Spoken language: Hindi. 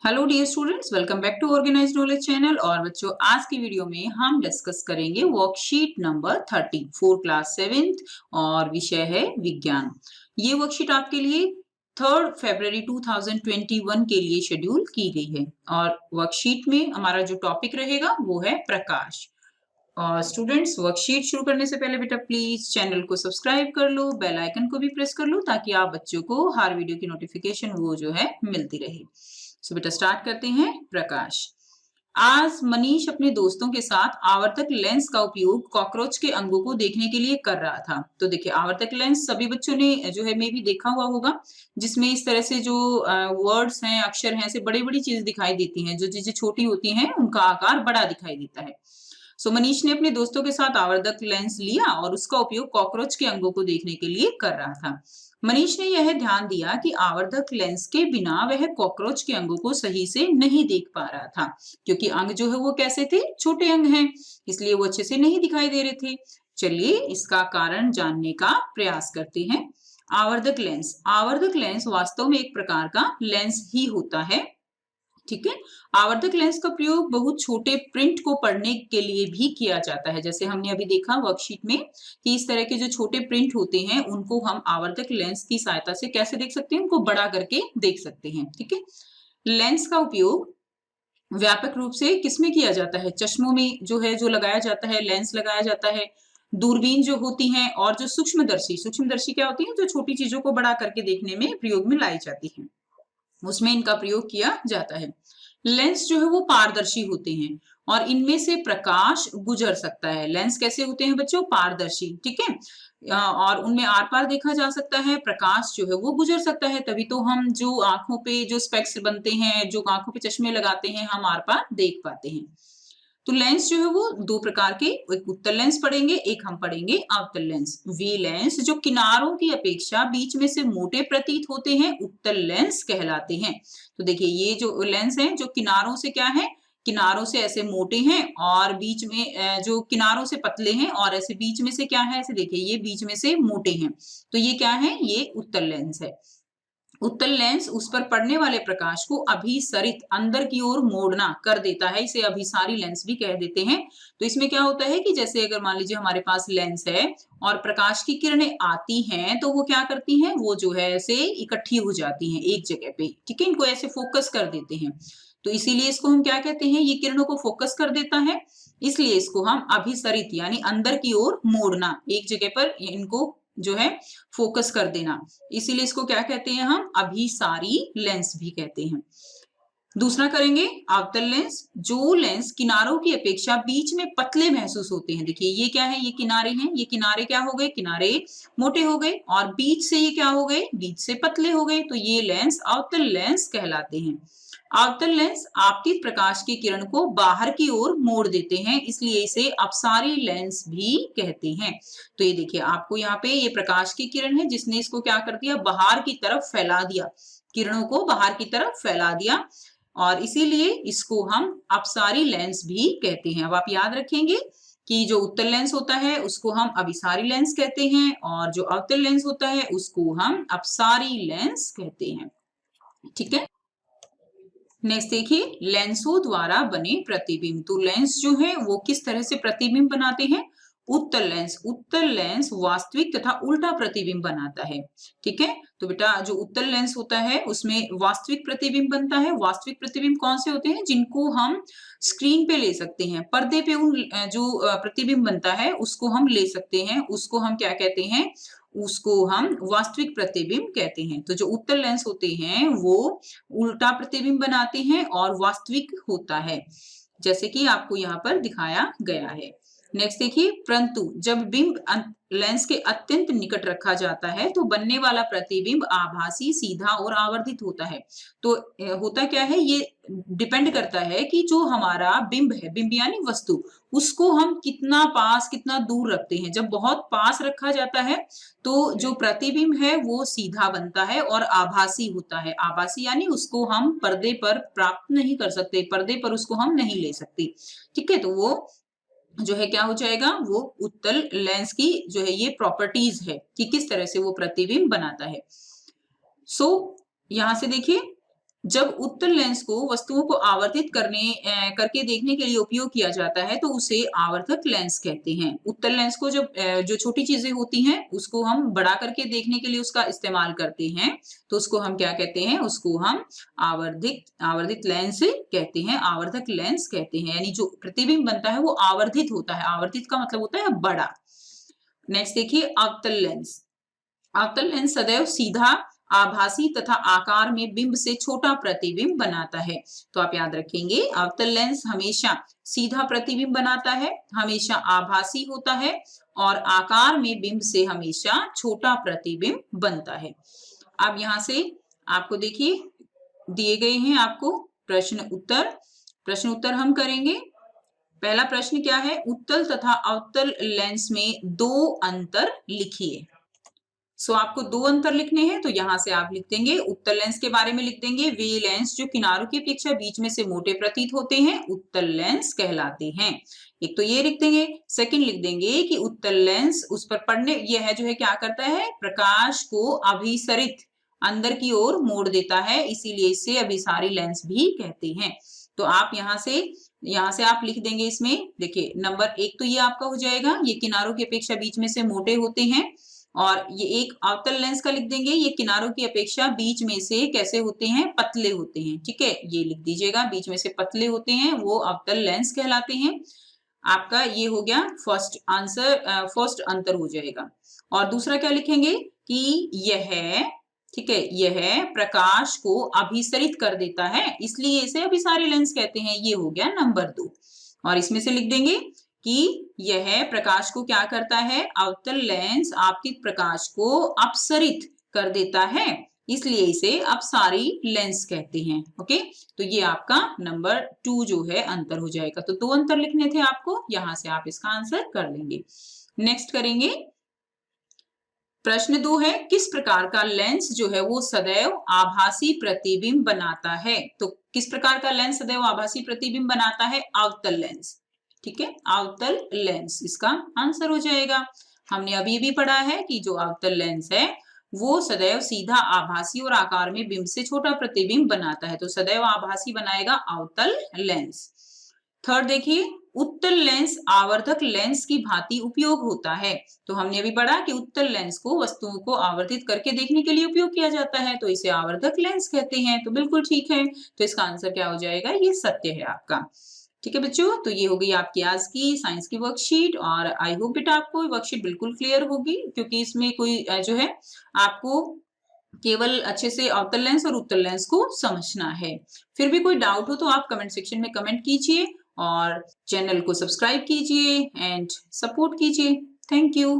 Hello dear students, welcome back to organized knowledge channel. और बच्चों, आज की वीडियो में हम डिस्कस करेंगे worksheet number 30 for class 7th और विषय है विज्ञान। ये वर्कशीट आपके लिए 3 फरवरी 2021 के लिए शेड्यूल की गई है और वर्कशीट में हमारा जो टॉपिक रहेगा वो है प्रकाश। और स्टूडेंट्स, वर्कशीट शुरू करने से पहले बेटा प्लीज चैनल को सब्सक्राइब कर लो, बेल आइकन को भी प्रेस कर लो ताकि आप बच्चों को हर वीडियो की नोटिफिकेशन वो जो है मिलती रहे। सो बेटा स्टार्ट करते हैं। प्रकाश। आज मनीष अपने दोस्तों के साथ आवर्तक लेंस का उपयोग कॉकरोच के अंगों को देखने के लिए कर रहा था। तो देखिए, आवर्तक लेंस सभी बच्चों ने जो है मे भी देखा हुआ होगा, जिसमें इस तरह से जो वर्ड्स हैं, अक्षर हैं, ऐसे बड़ी बड़ी चीज दिखाई देती हैं। जो चीजें छोटी होती हैं उनका आकार बड़ा दिखाई देता है। सो मनीष ने अपने दोस्तों के साथ आवर्धक लेंस लिया और उसका उपयोग कॉकरोच के अंगों को देखने के लिए कर रहा था। मनीष ने यह ध्यान दिया कि आवर्धक लेंस के बिना वह कॉकरोच के अंगों को सही से नहीं देख पा रहा था, क्योंकि अंग जो है वो कैसे थे, छोटे अंग हैं, इसलिए वो अच्छे से नहीं दिखाई दे रहे थे। चलिए इसका कारण जानने का प्रयास करते हैं। आवर्धक लेंस वास्तव में एक प्रकार का लेंस ही होता है। ठीक है। आवर्धक लेंस का प्रयोग बहुत छोटे प्रिंट को पढ़ने के लिए भी किया जाता है। जैसे हमने अभी देखा वर्कशीट में कि इस तरह के जो छोटे प्रिंट होते हैं उनको हम आवर्धक लेंस की सहायता से कैसे देख सकते हैं, उनको बड़ा करके देख सकते हैं। ठीक है। लेंस का उपयोग व्यापक रूप से किसमें किया जाता है? चश्मों में जो है, जो लगाया जाता है, लेंस लगाया जाता है। दूरबीन जो होती है और जो सूक्ष्मदर्शी क्या होती है, जो छोटी चीजों को बड़ा करके देखने में प्रयोग में लाई जाती है, उसमें इनका प्रयोग किया जाता है। लेंस जो है वो पारदर्शी होते हैं और इनमें से प्रकाश गुजर सकता है। लेंस कैसे होते हैं बच्चों? पारदर्शी। ठीक है। और उनमें आर पार देखा जा सकता है, प्रकाश जो है वो गुजर सकता है, तभी तो हम जो आंखों पे जो स्पेक्स बनते हैं, जो आंखों पे चश्मे लगाते हैं, हम आर पार देख पाते हैं। तो लेंस जो है वो दो प्रकार के, एक उत्तल लेंस पढ़ेंगे, एक हम पढ़ेंगे अवतल लेंस। वे लेंस जो किनारों की अपेक्षा बीच में से मोटे प्रतीत होते हैं उत्तल लेंस कहलाते हैं। तो देखिए, ये जो लेंस हैं जो किनारों से क्या है, किनारों से ऐसे मोटे हैं और बीच में जो किनारों से पतले हैं, और ऐसे बीच में से क्या है, ऐसे देखिए ये बीच में से मोटे हैं, तो ये क्या है, ये उत्तल लेंस है। उत्तल लेंस उस पर पड़ने वाले प्रकाश को अभिसरित अंदर की ओर मोड़ना कर देता है, इसे अभिसारी लेंस भी कह देते हैं। तो इसमें क्या होता है कि जैसे अगर मान लीजिए हमारे पास लेंस है और प्रकाश की किरणें आती हैं, तो वो क्या करती हैं, वो जो है ऐसे इकट्ठी हो जाती हैं एक जगह पे। ठीक है, इनको ऐसे फोकस कर देते हैं। तो इसीलिए इसको हम क्या कहते हैं, ये किरणों को फोकस कर देता है, इसलिए इसको हम अभिसरित यानी अंदर की ओर मोड़ना, एक जगह पर इनको जो है फोकस कर देना, इसीलिए इसको क्या कहते हैं, हम अभिसारी लेंस भी कहते हैं। दूसरा करेंगे अवतल लेंस। जो लेंस किनारों की अपेक्षा बीच में पतले महसूस होते हैं। देखिए ये क्या है, ये किनारे हैं, ये किनारे क्या हो गए, किनारे मोटे हो गए, और बीच से ये क्या हो गए, बीच से पतले हो गए, तो ये लेंस अवतल लेंस कहलाते हैं। अवतल लेंस आपतित प्रकाश की किरण को बाहर की ओर मोड़ देते हैं, इसलिए इसे अपसारी लेंस भी कहते हैं। तो ये देखिए, आपको यहाँ पे ये प्रकाश की किरण है जिसने इसको क्या कर दिया, बाहर की तरफ फैला दिया, किरणों को बाहर की तरफ फैला दिया, और इसीलिए इसको हम अपसारी लेंस भी कहते हैं। अब आप याद रखेंगे कि जो उत्तल लेंस होता है उसको हम अभिसारी लेंस कहते हैं, और जो अवतल लेंस होता है उसको हम अपसारी लेंस कहते हैं। ठीक है। नेक्स्ट देखिए, लेंसों द्वारा बने प्रतिबिंब। तो लेंस जो है वो किस तरह से प्रतिबिंब बनाते हैं? उत्तल लेंस वास्तविक तथा उल्टा प्रतिबिंब बनाता है। ठीक है। तो बेटा जो उत्तल लेंस होता है उसमें वास्तविक प्रतिबिंब बनता है। वास्तविक प्रतिबिंब कौन से होते हैं? जिनको हम स्क्रीन पे ले सकते हैं, पर्दे पे उन जो प्रतिबिंब बनता है उसको हम ले सकते हैं, उसको हम क्या कहते हैं, उसको हम वास्तविक प्रतिबिंब कहते हैं। तो जो उत्तल लेंस होते हैं वो उल्टा प्रतिबिंब बनाते हैं और वास्तविक होता है, जैसे कि आपको यहाँ पर दिखाया गया है। नेक्स्ट देखिए, परंतु जब बिंब लेंस के अत्यंत निकट रखा जाता है तो बनने वाला प्रतिबिंब आभासी, सीधा और आवर्धित होता है। तो होता क्या है, ये डिपेंड करता है कि जो हमारा बिंब है, बिंब यानी वस्तु, उसको हम कितना पास कितना दूर रखते हैं। जब बहुत पास रखा जाता है तो जो प्रतिबिंब है वो सीधा बनता है और आभासी होता है। आभासी यानी उसको हम पर्दे पर प्राप्त नहीं कर सकते, पर्दे पर उसको हम नहीं ले सकते। ठीक है। तो वो जो है क्या हो जाएगा, वो उत्तल लेंस की जो है ये प्रॉपर्टीज है कि किस तरह से वो प्रतिबिंब बनाता है। सो यहां से देखिए, जब उत्तल लेंस को वस्तुओं को आवर्धित करके देखने के लिए उपयोग किया जाता है तो उसे आवर्धक लेंस कहते हैं। उत्तल लेंस को जब जो छोटी चीजें होती हैं उसको हम बड़ा करके देखने के लिए उसका इस्तेमाल करते हैं तो उसको हम क्या कहते हैं, उसको हम आवर्धित लेंस कहते हैं, आवर्धक लेंस कहते हैं। यानी जो प्रतिबिंब बनता है वो आवर्धित होता है। आवर्धित का मतलब होता है बड़ा। नेक्स्ट देखिए अवतल लेंस। अवतल लेंस सदैव सीधा, आभासी तथा आकार में बिंब से छोटा प्रतिबिंब बनाता है। तो आप याद रखेंगे अवतल लेंस हमेशा सीधा प्रतिबिंब बनाता है, हमेशा आभासी होता है और आकार में बिंब से हमेशा छोटा प्रतिबिंब बनता है। अब यहाँ से आपको देखिए दिए गए हैं आपको प्रश्न उत्तर हम करेंगे। पहला प्रश्न क्या है, उत्तल तथा अवतल लेंस में दो अंतर लिखिए। आपको दो अंतर लिखने हैं तो यहाँ से आप लिख देंगे उत्तल लेंस के बारे में लिख देंगे, वे लेंस जो किनारों की अपेक्षा बीच में से मोटे प्रतीत होते हैं उत्तल लेंस कहलाते हैं। एक तो ये लिख देंगे। सेकंड लिख देंगे कि उत्तल लेंस उस पर पड़ने यह जो है क्या करता है, प्रकाश को अभिसरित अंदर की ओर मोड़ देता है, इसीलिए इसे अभिसारी लेंस भी कहते हैं। तो आप यहाँ से आप लिख देंगे इसमें देखिए नंबर एक तो ये आपका हो जाएगा, ये किनारों की अपेक्षा बीच में से मोटे होते हैं। और ये एक अवतल लेंस का लिख देंगे, ये किनारों की अपेक्षा बीच में से कैसे होते हैं, पतले होते हैं। ठीक है, ये लिख दीजिएगा, बीच में से पतले होते हैं वो अवतल लेंस कहलाते हैं। आपका ये हो गया फर्स्ट आंसर, फर्स्ट अंतर हो जाएगा। और दूसरा क्या लिखेंगे कि यह, ठीक है, यह प्रकाश को अभिसरित कर देता है, इसलिए इसे अभिसारी लेंस कहते हैं। ये हो गया नंबर 2। और इसमें से लिख देंगे कि यह प्रकाश को क्या करता है, अवतल लेंस आपतित प्रकाश को अपसरित कर देता है, इसलिए इसे अपसारी लेंस कहते हैं। ओके, तो ये आपका नंबर 2 जो है अंतर हो जाएगा। तो दो अंतर लिखने थे आपको, यहां से आप इसका आंसर कर लेंगे। नेक्स्ट करेंगे प्रश्न 2 है, किस प्रकार का लेंस जो है वो सदैव आभासी प्रतिबिंब बनाता है। तो किस प्रकार का लेंस सदैव आभासी प्रतिबिंब बनाता है, अवतल लेंस। ठीक है, अवतल लेंस इसका आंसर हो जाएगा। हमने अभी भी पढ़ा है कि जो अवतल लेंस है वो सदैव सीधा, आभासी और आकार में बिंब से छोटा प्रतिबिंब बनाता है, तो सदैव आभासी बनाएगा अवतल लेंस। थर्ड देखिए, उत्तल लेंस आवर्धक लेंस की भांति उपयोग होता है। तो हमने अभी पढ़ा कि उत्तल लेंस को वस्तुओं को आवर्धित करके देखने के लिए उपयोग किया जाता है, तो इसे आवर्धक लेंस कहते हैं। तो बिल्कुल ठीक है, तो इसका आंसर क्या हो जाएगा, ये सत्य है आपका। ठीक है बच्चों, तो ये हो गई आपकी आज की साइंस की वर्कशीट। और आई होप बेटा आपको वर्कशीट बिल्कुल क्लियर होगी, क्योंकि इसमें कोई जो है आपको केवल अच्छे से अवतल लेंस और उत्तल लेंस को समझना है। फिर भी कोई डाउट हो तो आप कमेंट सेक्शन में कमेंट कीजिए और चैनल को सब्सक्राइब कीजिए एंड सपोर्ट कीजिए। Thank you.